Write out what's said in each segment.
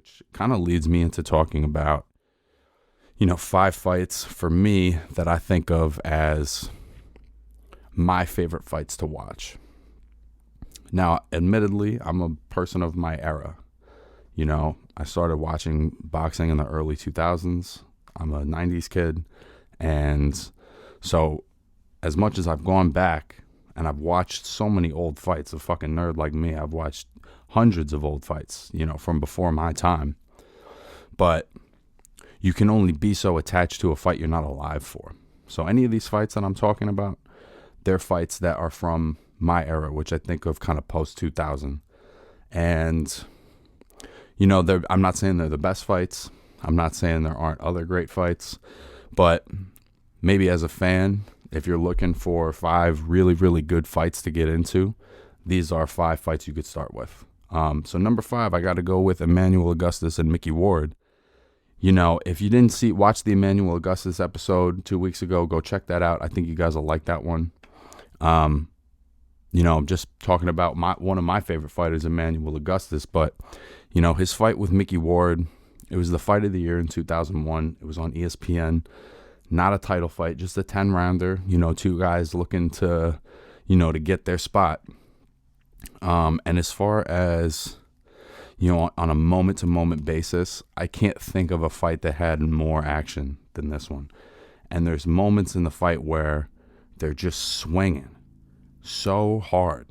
which kind of leads me into talking about, 5 fights for me that I think of as my favorite fights to watch. Now, admittedly, I'm a person of my era. I started watching boxing in the early 2000s. I'm a 90s kid. And so as much as I've gone back and I've watched so many old fights, a fucking nerd like me, I've watched hundreds of old fights, from before my time. But you can only be so attached to a fight you're not alive for. So any of these fights that I'm talking about, they're fights that are from my era, which I think of kind of post 2000. And, I'm not saying they're the best fights. I'm not saying there aren't other great fights. But maybe as a fan, if you're looking for 5 really, really good fights to get into, these are 5 fights you could start with. So number 5, I got to go with Emmanuel Augustus and Mickey Ward. If you didn't watch the Emmanuel Augustus episode 2 weeks ago, go check that out. I think you guys will like that one. I'm just talking about one of my favorite fighters, Emmanuel Augustus, but, his fight with Mickey Ward, it was the fight of the year in 2001. It was on ESPN, not a title fight, just a 10-rounder, 2 guys looking to, to get their spot. And as far as, on a moment-to-moment basis, I can't think of a fight that had more action than this one. And there's moments in the fight where they're just swinging so hard.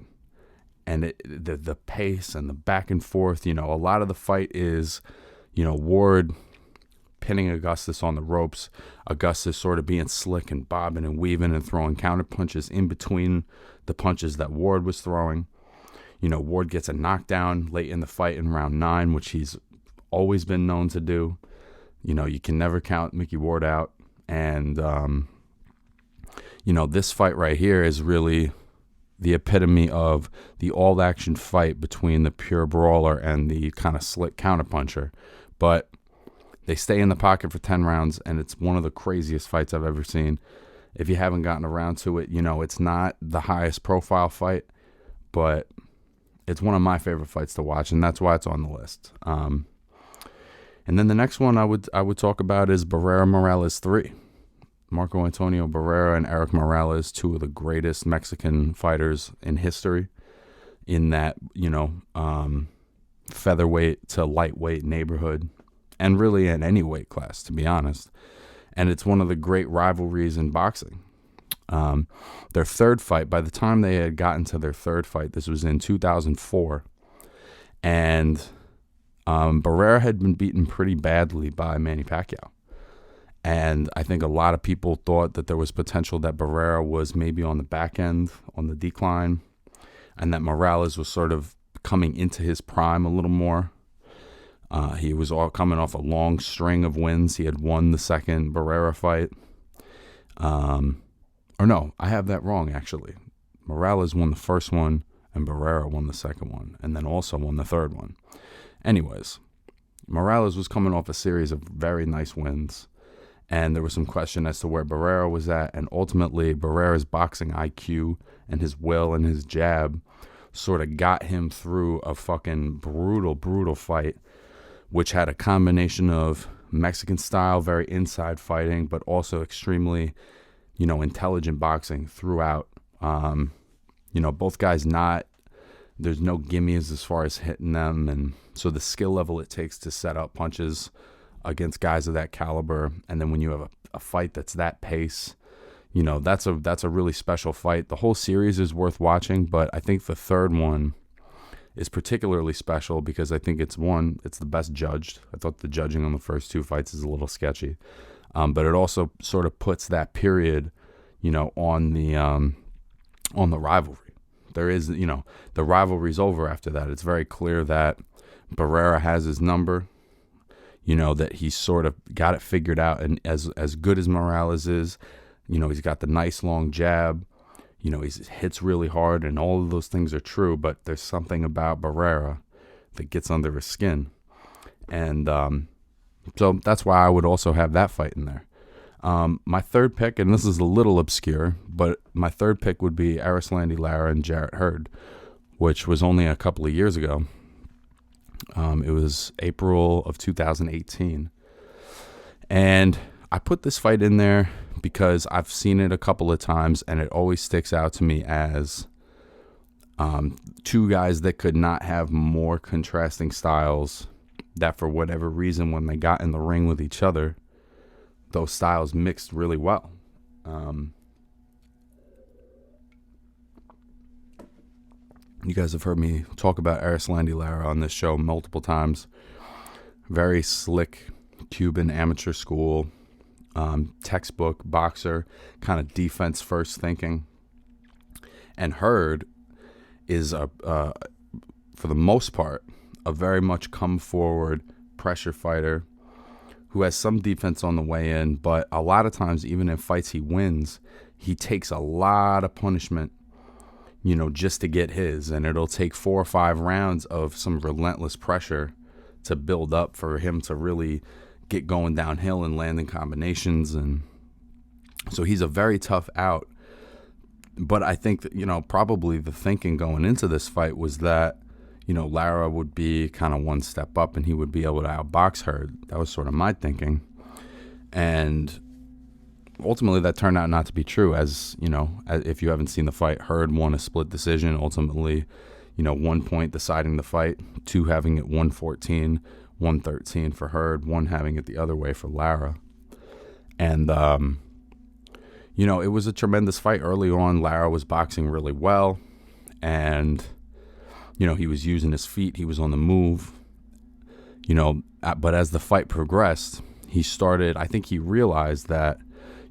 And the pace and the back and forth, a lot of the fight is, Ward pinning Augustus on the ropes, Augustus sort of being slick and bobbing and weaving and throwing counter punches in between the punches that Ward was throwing. Ward gets a knockdown late in the fight in round 9, which he's always been known to do. You can never count Mickey Ward out. And, this fight right here is really the epitome of the all-action fight between the pure brawler and the kind of slick counterpuncher. But they stay in the pocket for 10 rounds, and it's one of the craziest fights I've ever seen. If you haven't gotten around to it, it's not the highest profile fight, but it's one of my favorite fights to watch, and that's why it's on the list. And then the next one I would talk about is Barrera Morales 3. Marco Antonio Barrera and Eric Morales, 2 of the greatest Mexican fighters in history in that, featherweight to lightweight neighborhood, and really in any weight class, to be honest. And it's one of the great rivalries in boxing. Their third fight, by the time they had gotten to their third fight, this was in 2004, and Barrera had been beaten pretty badly by Manny Pacquiao. And I think a lot of people thought that there was potential that Barrera was maybe on the back end, on the decline, and that Morales was sort of coming into his prime a little more. He was all coming off a long string of wins. He had won the second Barrera fight. Or no, I have that wrong, actually. Morales won the first one, and Barrera won the second one, and then also won the third one. Anyways, Morales was coming off a series of very nice wins, and there was some question as to where Barrera was at, and ultimately Barrera's boxing IQ and his will and his jab sort of got him through a fucking brutal fight, which had a combination of Mexican style, very inside fighting, but also extremely, intelligent boxing throughout. Both guys there's no gimmies as far as hitting them, and so the skill level it takes to set up punches against guys of that caliber, and then when you have a fight that's that pace, that's a really special fight. The whole series is worth watching, but I think the third one is particularly special because I think it's the best judged. I thought the judging on the first 2 fights is a little sketchy, but it also sort of puts that period, on the rivalry. There is, the rivalry's over after that. It's very clear that Barrera has his number. That he's sort of got it figured out, and as good as Morales is, he's got the nice long jab, he hits really hard, and all of those things are true, but there's something about Barrera that gets under his skin, and so that's why I would also have that fight in there. My third pick, and this is a little obscure, but my third pick would be Arislandi Lara and Jarrett Hurd, which was only a couple of years ago. It was April of 2018. And I put this fight in there because I've seen it a couple of times, and it always sticks out to me as two guys that could not have more contrasting styles, that for whatever reason, when they got in the ring with each other, those styles mixed really well. You guys have heard me talk about Erislandy Lara on this show multiple times. Very slick Cuban amateur school, textbook boxer, kind of defense first thinking. And Hurd is, for the most part, a very much come forward pressure fighter who has some defense on the way in, but a lot of times, even in fights he wins, he takes a lot of punishment, just to get his. And it'll take 4 or 5 rounds of some relentless pressure to build up for him to really get going downhill and landing combinations. And so he's a very tough out. But I think that, probably the thinking going into this fight was that, Lara would be kind of one step up and he would be able to outbox her. That was sort of my thinking. And ultimately that turned out not to be true. As if you haven't seen the fight, Hurd won a split decision. Ultimately, 1 point deciding the fight, 2 having it 114, 113 for Hurd, 1 having it the other way for Lara. And, it was a tremendous fight early on. Lara was boxing really well. And, he was using his feet. He was on the move. But as the fight progressed, I think he realized that,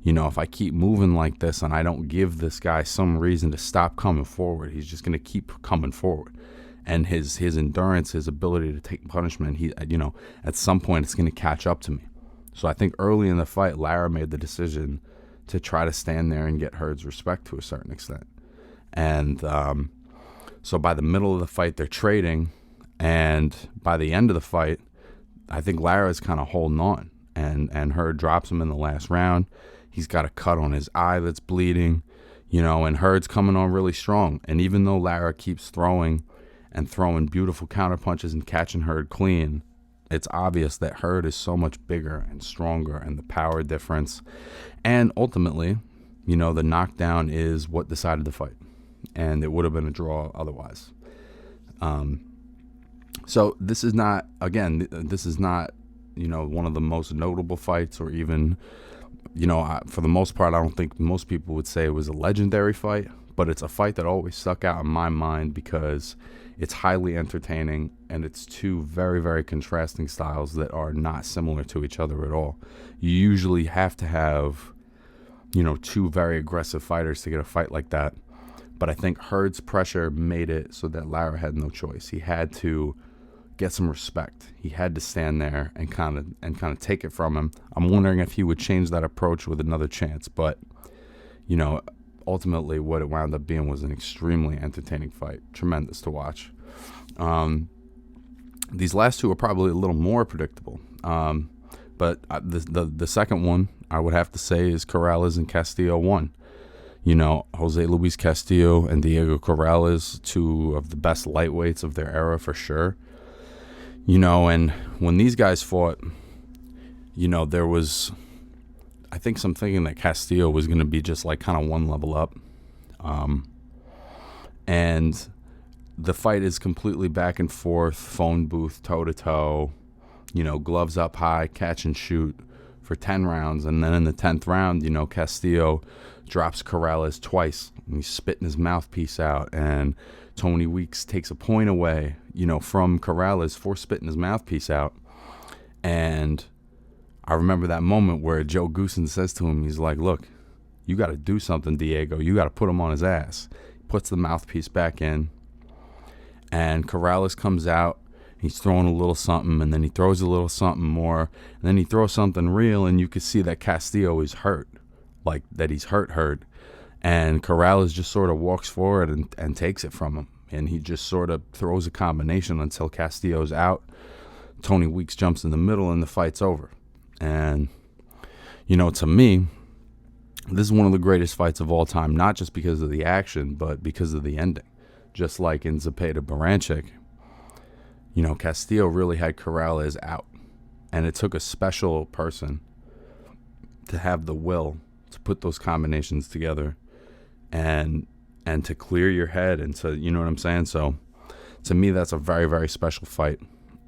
if I keep moving like this and I don't give this guy some reason to stop coming forward, he's just going to keep coming forward. And his endurance, his ability to take punishment, at some point it's going to catch up to me. So I think early in the fight, Lara made the decision to try to stand there and get Hurd's respect to a certain extent. And so by the middle of the fight, they're trading. And by the end of the fight, I think Lara's kind of holding on. And Hurd drops him in the last round. He's got a cut on his eye that's bleeding, and Hurd's coming on really strong. And even though Lara keeps throwing beautiful counter punches and catching Hurd clean, it's obvious that Hurd is so much bigger and stronger, and the power difference. And ultimately, the knockdown is what decided the fight. And it would have been a draw otherwise. So this is not, one of the most notable fights, or even, for the most part, I don't think most people would say it was a legendary fight, but it's a fight that always stuck out in my mind because it's highly entertaining, and it's two very, very contrasting styles that are not similar to each other at all. You usually have to have, 2 very aggressive fighters to get a fight like that. But I think Hurd's pressure made it so that Lara had no choice. He had to get some respect. He had to stand there and kind of take it from him. I'm wondering if he would change that approach with another chance. But, ultimately what it wound up being was an extremely entertaining fight. Tremendous to watch. These last 2 are probably a little more predictable. But the second one, I would have to say, is Corrales and Castillo 1. Jose Luis Castillo and Diego Corrales, 2 of the best lightweights of their era for sure. And when these guys fought, there was, I think, some thinking that Castillo was going to be just like kind of one level up. And the fight is completely back and forth, phone booth, toe-to-toe, gloves up high, catch and shoot for 10 rounds. And then in the 10th round, Castillo drops Corrales twice, and he's spitting his mouthpiece out. And Tony Weeks takes a point away, from Corrales for spitting his mouthpiece out. And I remember that moment where Joe Goosen says to him, he's like, look, you got to do something, Diego. You got to put him on his ass. He puts the mouthpiece back in, and Corrales comes out. He's throwing a little something, and then he throws a little something more, and then he throws something real, and you can see that Castillo is hurt, like that he's hurt. And Corrales just sort of walks forward and takes it from him, and he just sort of throws a combination until Castillo's out. Tony Weeks jumps in the middle, and the fight's over. And, to me, this is one of the greatest fights of all time, not just because of the action, but because of the ending. Just like in Zepeda Baranchyk, Castillo really had Corrales out, and it took a special person to have the will to put those combinations together and to clear your head and to, you know what I'm saying? So to me, that's a very, very special fight.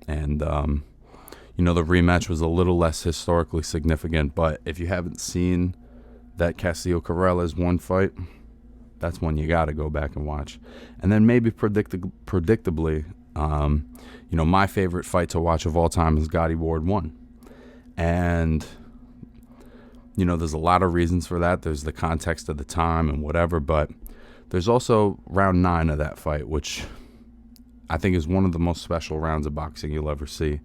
And, the rematch was a little less historically significant, but if you haven't seen that Castillo Corrales one fight, that's one you got to go back and watch. And then maybe predictably, my favorite fight to watch of all time is Gotti Ward 1. And, there's a lot of reasons for that. There's the context of the time and whatever, but there's also round 9 of that fight, which I think is one of the most special rounds of boxing you'll ever see,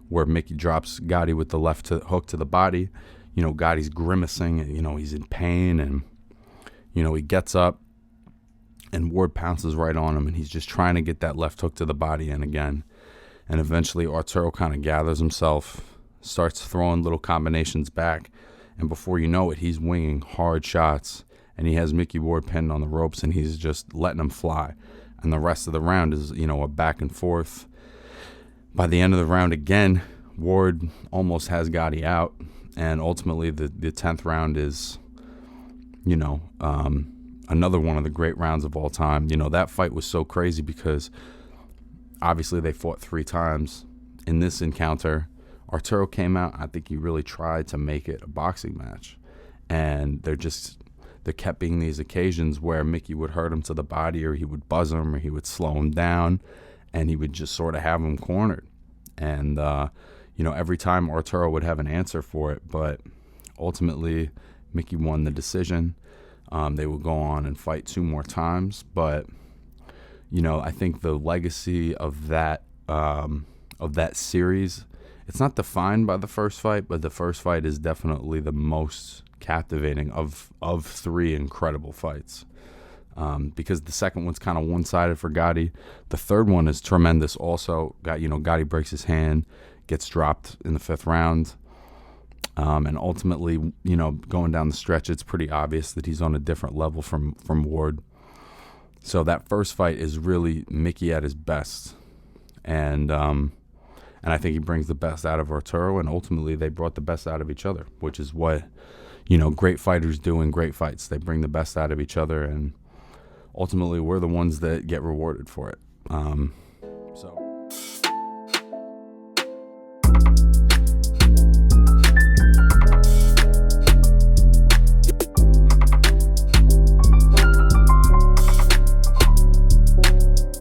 where Mickey drops Gotti with the left hook to the body. Gotti's grimacing, he's in pain, and, he gets up, and Ward pounces right on him, and he's just trying to get that left hook to the body in again. And eventually Arturo kind of gathers himself, starts throwing little combinations back, and before you know it, he's winging hard shots, and he has Mickey Ward pinned on the ropes, and he's just letting him fly. And the rest of the round is, a back and forth. By the end of the round again, Ward almost has Gotti out, and ultimately the 10th round is, another one of the great rounds of all time. That fight was so crazy because obviously they fought 3 times. In this encounter, Arturo came out. I think he really tried to make it a boxing match. And there kept being these occasions where Mickey would hurt him to the body, or he would buzz him, or he would slow him down, and he would just sort of have him cornered. And, every time Arturo would have an answer for it, but ultimately Mickey won the decision. They would go on and fight 2 more times, but, I think the legacy of that series, it's not defined by the first fight, but the first fight is definitely the most captivating of 3 incredible fights, because the second one's kind of one-sided for Gotti. The third one is tremendous also. Gotti breaks his hand, gets dropped in the 5th round, and ultimately, going down the stretch, it's pretty obvious that he's on a different level from Ward. So that first fight is really Mickey at his best, and I think he brings the best out of Arturo, and ultimately they brought the best out of each other, which is what great fighters do in great fights. They bring the best out of each other, and ultimately we're the ones that get rewarded for it. So